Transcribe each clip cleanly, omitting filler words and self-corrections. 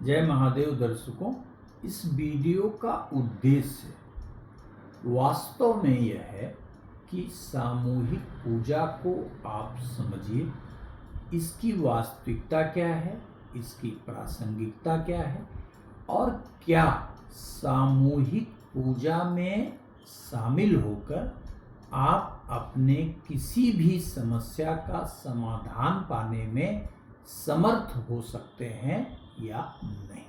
जय महादेव दर्शकों, इस वीडियो का उद्देश्य वास्तव में यह है कि सामूहिक पूजा को आप समझिए, इसकी वास्तविकता क्या है, इसकी प्रासंगिकता क्या है और क्या सामूहिक पूजा में शामिल होकर आप अपने किसी भी समस्या का समाधान पाने में समर्थ हो सकते हैं या नहीं।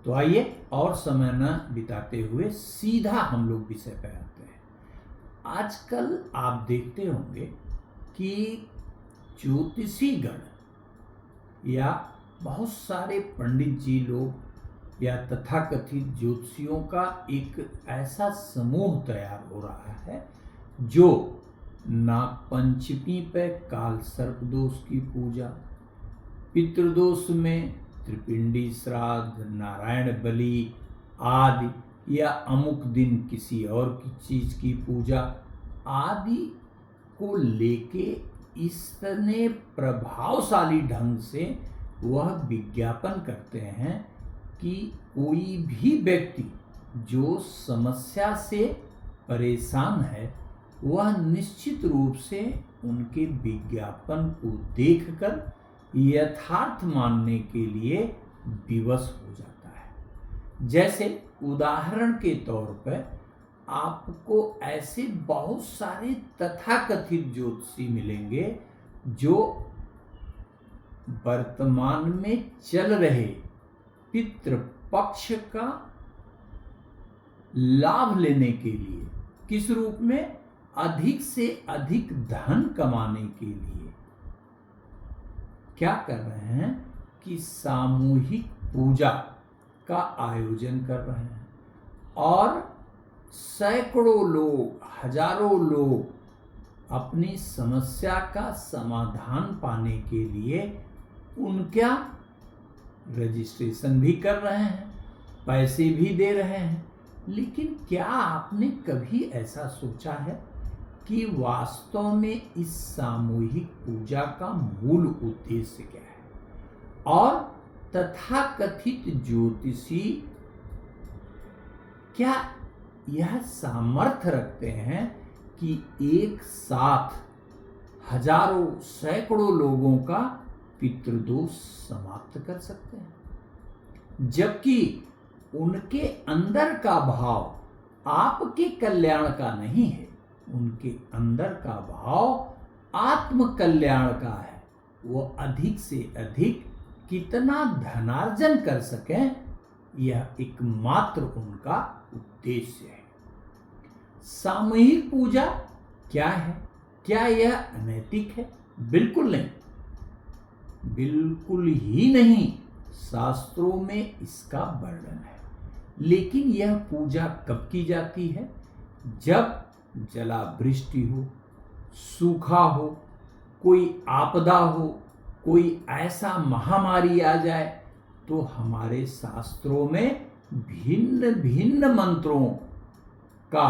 तो आइए और समय न बिताते हुए सीधा हम लोग विषय पर आते हैं। आजकल आप देखते होंगे कि ज्योतिषी गण या बहुत सारे पंडित जी लोग या तथाकथित ज्योतिषियों का एक ऐसा समूह तैयार हो रहा है जो नागपंचमी पे काल सर्प दोष की पूजा, पितृदोष में त्रिपिंडी श्राद्ध, नारायण बलि आदि या अमुक दिन किसी और की चीज की पूजा आदि को लेके इतने प्रभावशाली ढंग से वह विज्ञापन करते हैं कि कोई भी व्यक्ति जो समस्या से परेशान है वह निश्चित रूप से उनके विज्ञापन को देखकर यथार्थ मानने के लिए विवश हो जाता है। जैसे उदाहरण के तौर पर आपको ऐसे बहुत सारे तथाकथित ज्योतिषी मिलेंगे जो वर्तमान में चल रहे पितृपक्ष का लाभ लेने के लिए किस रूप में, अधिक से अधिक धन कमाने के लिए क्या कर रहे हैं कि सामूहिक पूजा का आयोजन कर रहे हैं और सैकड़ों लोग, हजारों लोग अपनी समस्या का समाधान पाने के लिए उनका रजिस्ट्रेशन भी कर रहे हैं, पैसे भी दे रहे हैं। लेकिन क्या आपने कभी ऐसा सोचा है कि वास्तव में इस सामूहिक पूजा का मूल उद्देश्य क्या है और तथाकथित ज्योतिषी क्या यह सामर्थ्य रखते हैं कि एक साथ हजारों सैकड़ों लोगों का पितृदोष समाप्त कर सकते हैं, जबकि उनके अंदर का भाव आपके कल्याण का नहीं है, उनके अंदर का भाव आत्म कल्याण का है। वो अधिक से अधिक कितना धनार्जन कर सकें, यह एकमात्र उनका उद्देश्य है। सामूहिक पूजा क्या है? क्या यह अनैतिक है? बिल्कुल नहीं, बिल्कुल ही नहीं। शास्त्रों में इसका वर्णन है। लेकिन यह पूजा कब की जाती है? जब जलावृष्टि हो, सूखा हो, कोई आपदा हो, कोई ऐसा महामारी आ जाए तो हमारे शास्त्रों में भिन्न भिन्न मंत्रों का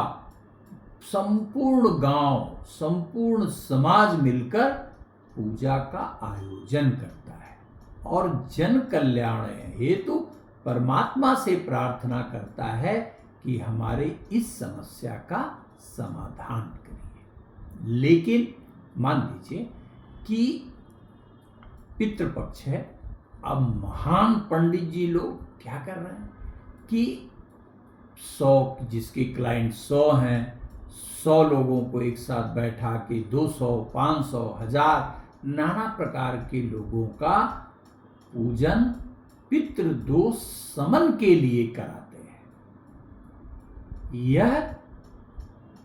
संपूर्ण गांव, संपूर्ण समाज मिलकर पूजा का आयोजन करता है और जन कल्याण हेतु परमात्मा से प्रार्थना करता है कि हमारे इस समस्या का समाधान करिए। लेकिन मान लीजिए कि पितृपक्ष है। अब महान पंडित जी लोग क्या कर रहे हैं कि 100, जिसके क्लाइंट 100 हैं, 100 लोगों को एक साथ बैठा के 200, 500, 1000 नाना प्रकार के लोगों का पूजन पितृदोष समन के लिए कराते हैं। यह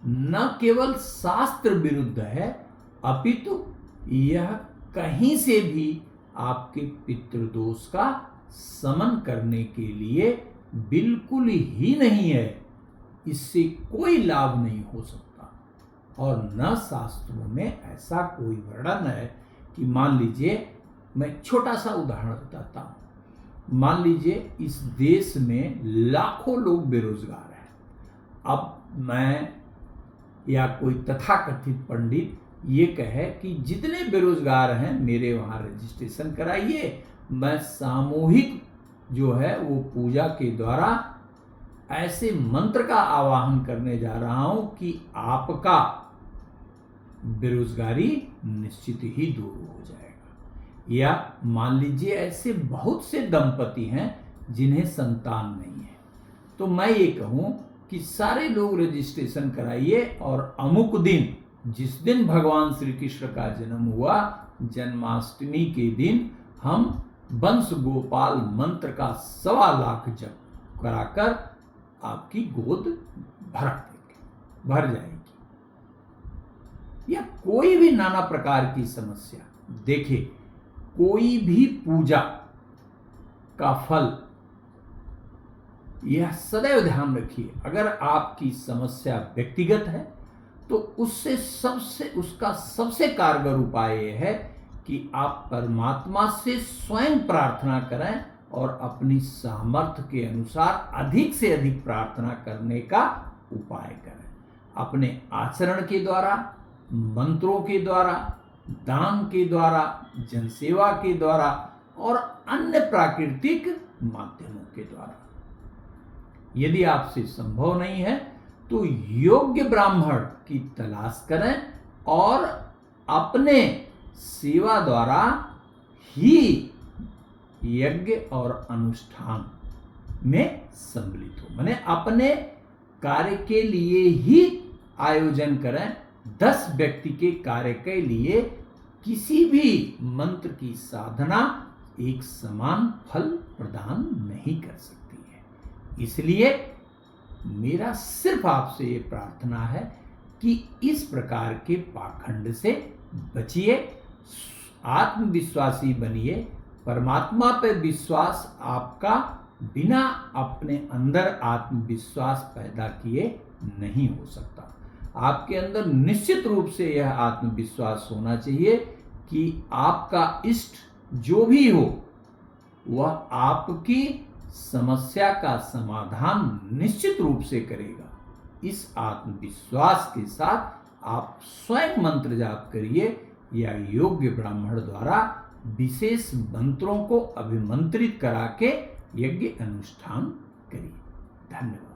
न केवल शास्त्र विरुद्ध है, अपितु यह कहीं से भी आपके पितृदोष का समन करने के लिए बिल्कुल ही नहीं है। इससे कोई लाभ नहीं हो सकता और न शास्त्रों में ऐसा कोई वर्णन है कि मान लीजिए, मैं छोटा सा उदाहरण बताता हूं। मान लीजिए इस देश में लाखों लोग बेरोजगार हैं। अब मैं या कोई तथाकथित पंडित ये कहे कि जितने बेरोजगार हैं मेरे वहां रजिस्ट्रेशन कराइए, मैं सामूहिक जो है वो पूजा के द्वारा ऐसे मंत्र का आवाहन करने जा रहा हूं कि आपका बेरोजगारी निश्चित ही दूर हो जाएगा। या मान लीजिए ऐसे बहुत से दंपति हैं जिन्हें संतान नहीं है, तो मैं ये कहूं कि सारे लोग रजिस्ट्रेशन कराइए और अमुक दिन, जिस दिन भगवान श्री कृष्ण का जन्म हुआ, जन्माष्टमी के दिन हम वंश गोपाल मंत्र का 1.25 लाख जप कराकर आपकी गोद भर जाएगी। या कोई भी नाना प्रकार की समस्या, देखिए कोई भी पूजा का फल, यह सदैव ध्यान रखिए, अगर आपकी समस्या व्यक्तिगत है तो उसका सबसे कारगर उपाय यह है कि आप परमात्मा से स्वयं प्रार्थना करें और अपनी सामर्थ्य के अनुसार अधिक से अधिक प्रार्थना करने का उपाय करें। अपने आचरण के द्वारा, मंत्रों के द्वारा, दान के द्वारा, जनसेवा के द्वारा और अन्य प्राकृतिक माध्यमों के द्वारा। यदि आपसे संभव नहीं है तो योग्य ब्राह्मण की तलाश करें और अपने सेवा द्वारा ही यज्ञ और अनुष्ठान में सम्मिलित हो, माने अपने कार्य के लिए ही आयोजन करें। 10 व्यक्ति के कार्य के लिए किसी भी मंत्र की साधना एक समान फल प्रदान नहीं कर सकती है। इसलिए मेरा सिर्फ आपसे ये प्रार्थना है कि इस प्रकार के पाखंड से बचिए, आत्मविश्वासी बनिए। परमात्मा पे विश्वास आपका बिना अपने अंदर आत्मविश्वास पैदा किए नहीं हो सकता। आपके अंदर निश्चित रूप से यह आत्मविश्वास होना चाहिए कि आपका इष्ट जो भी हो वह आपकी समस्या का समाधान निश्चित रूप से करेगा। इस आत्मविश्वास के साथ आप स्वयं मंत्र जाप करिए या योग्य ब्राह्मण द्वारा विशेष मंत्रों को अभिमंत्रित करा के यज्ञ अनुष्ठान करिए। धन्यवाद।